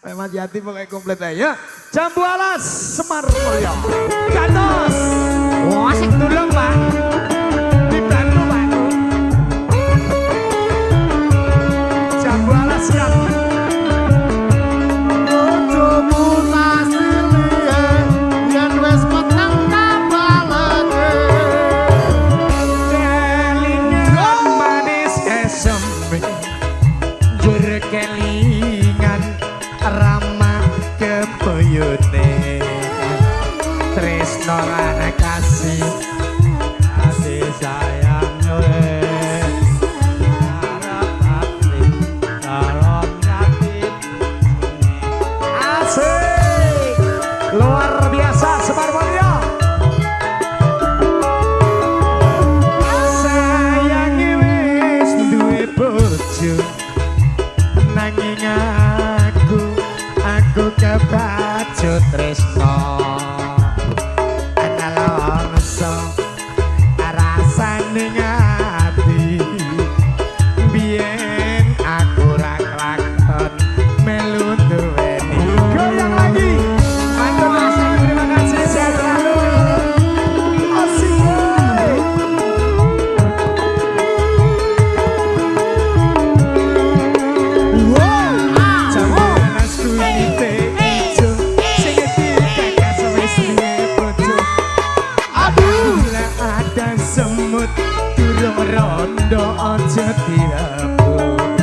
Memang Jati pokoknya komplit aja. Jambu Alas Semar Mulyo. Gatos. Wah, asik dulu, Pak. Dibantu, Pak. Jambu Alas kan. Kelingan ramah kepuyune tresno lan kasih sayang harap hati kalon yatim asik luar biasa Semar Mulyo sayangi wis duwe bojo nanging aku kebacut tresno ana longso rasane ngati biyen aku ra klakson melu duweni goyang lagi matur nuwun terima kasih sehat selalu asik semut durung rondo aja dirabuk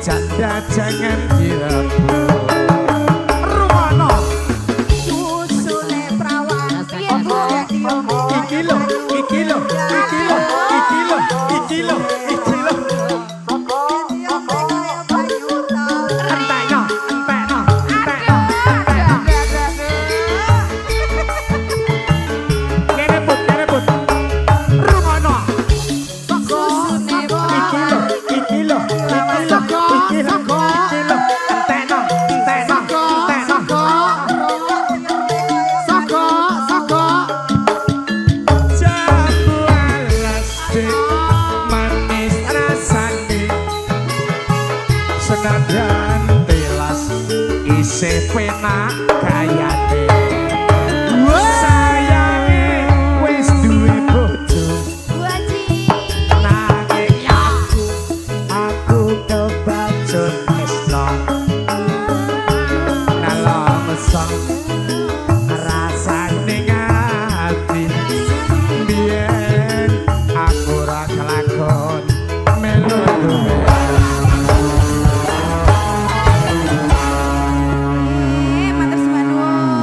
janda jangan dirabuk rumono usune prawan iki lho senajan telas isih penak gayane sayange wis duwe bojo nanging aku kebacut tresno nalongso rasane ngati biyen aku ra kelakon melu duwe Matur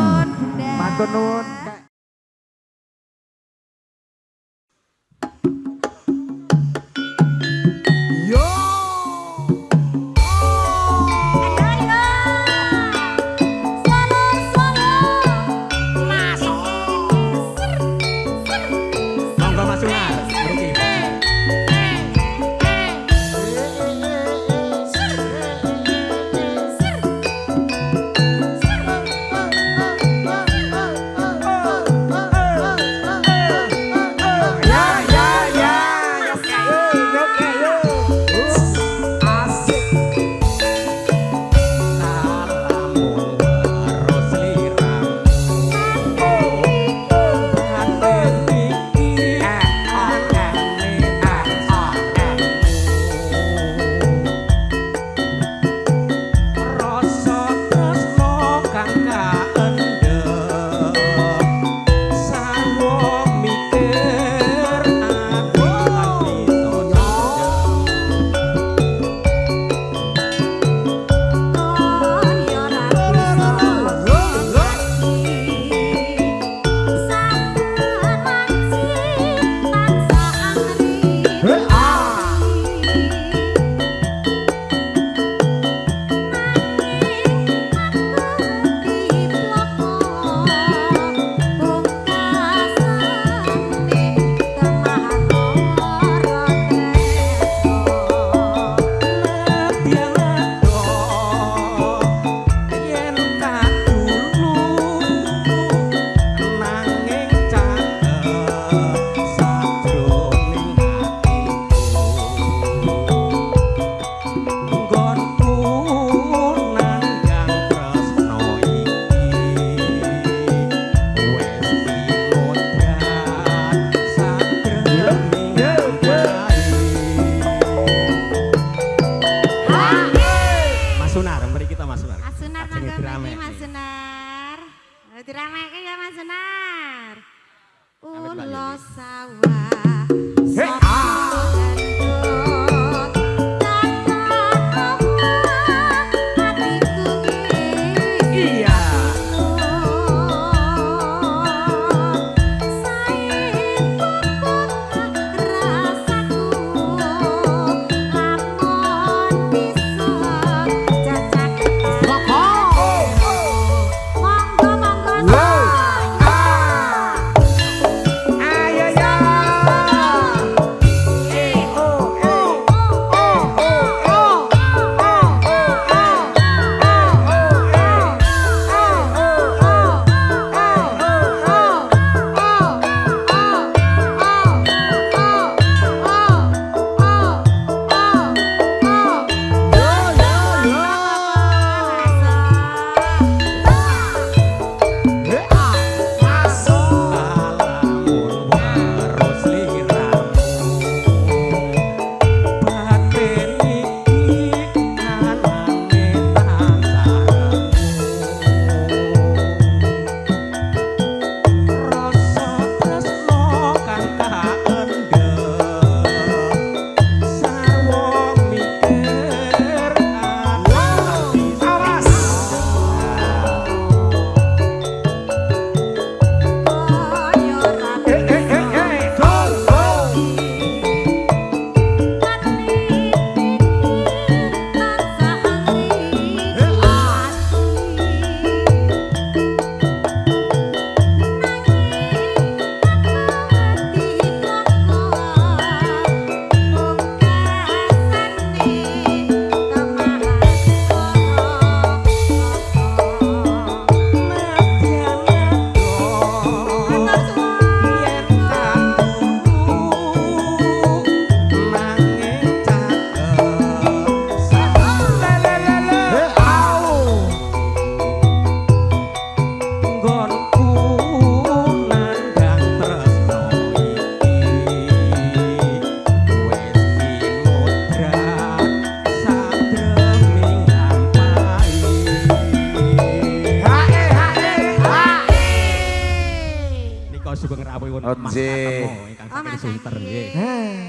Onje. Ingkang saking Sunter nggih.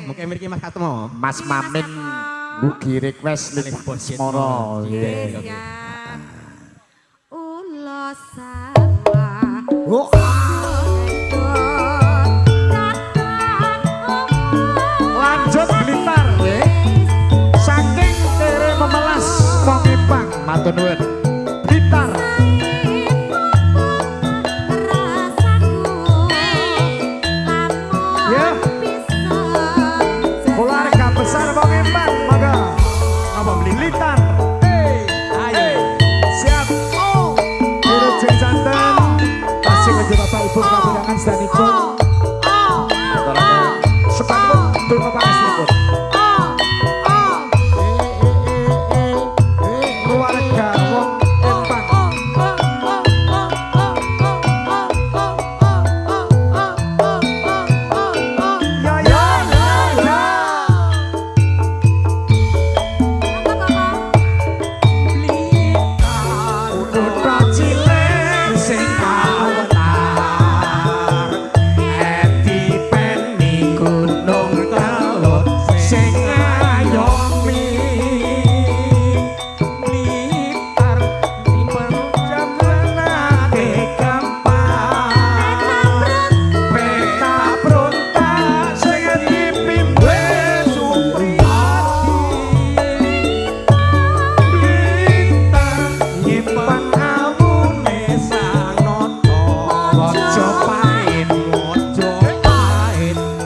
Mungkin mriki Mas Katmo. Mas Mamin mugi request Kalih lik bos Moro. Nggih. Ulo sawah. Oh. Lanjut Blitar nggih. Saking kere memelas Mongipang matur nuwun. Blitar. Ya. Keluarga besar Mongipang monggo. Apa beli Blitar. Ayo. Siap. Oh. Dirujeng santen. Kasih ke Bapak Ibu kabilangan sedanipun. Sepatut tunggu pangestanipun. Keluarga wong Empang. Ya ya ya ya. Kutha cilik sing kawentar. Dipeni gunung Kelut sing ayomi. Blitar diperjalanan gampang. Peta prontak sing dipimpin Supriyadi. Blitar nyimpan awune Sanoto. Mojopahit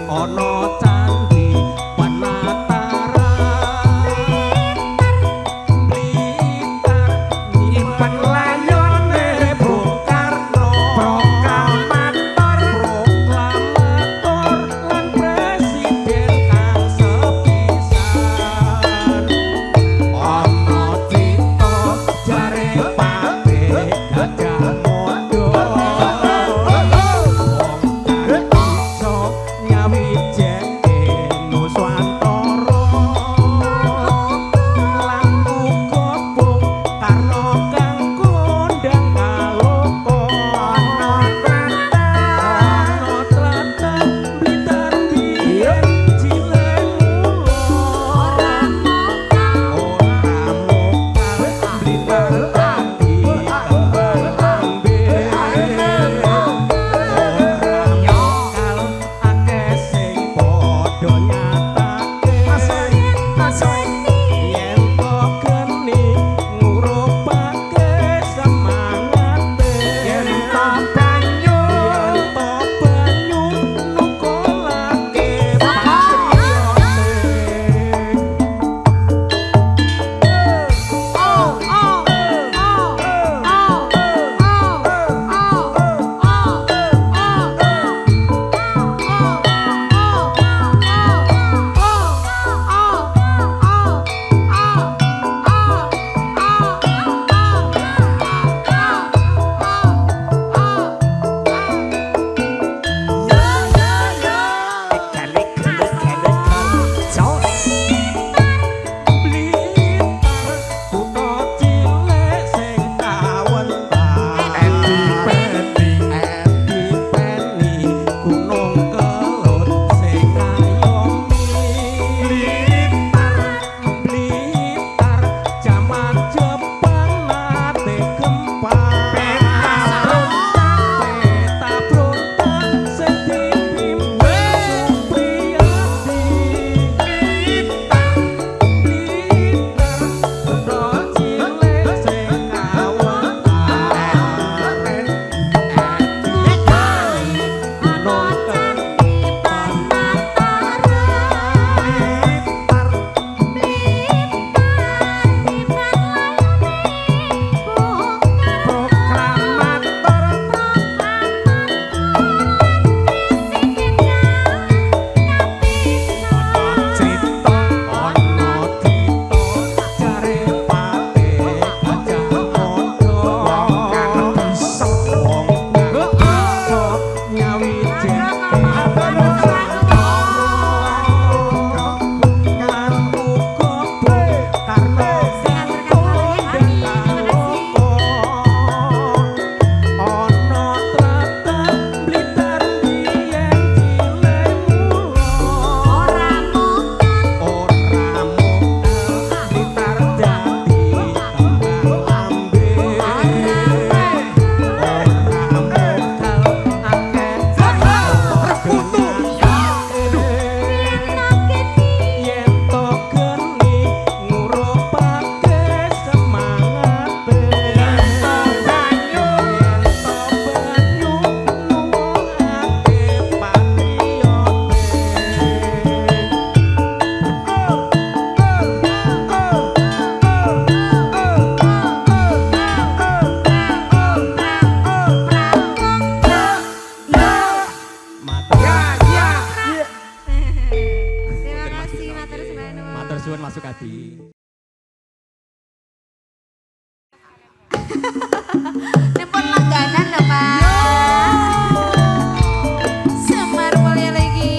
ana candi Wanatara. Blitar nyimpan layone Bung Karno. Proklamator lan presiden kang sepisan. Ana cita jare pate Gajah Mada. Wong kang iso nyawi jengke suwun masuk hati. Nepon langganan lho, Pak. Semar mulai lagi.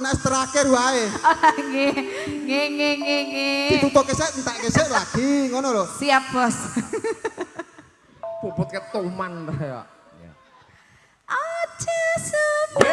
Mas terakhir wae. Nggih. Ditutuk kesek entek kesek lagi ngono lho. Siap, Bos. Puput ketuman ya. Aja sepi.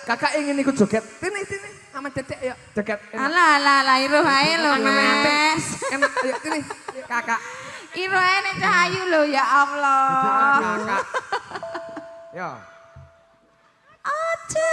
Kakak ingin ikut joget. Tini, sama Dedek yuk, joget. Alah, iruh ae lho, Mas. Enak, ayo tini, Kakak. Iruh ae nek Cahayu lho, ya Allah. Kakak. Yo. Aja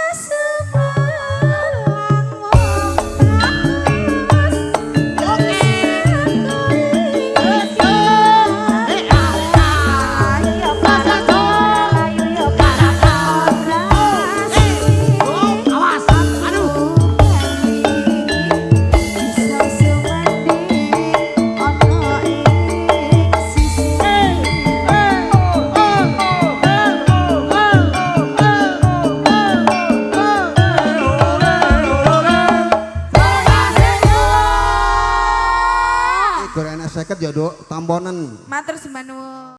Goreng seket ya, Dok, tambonen. Matur sembah nuwun.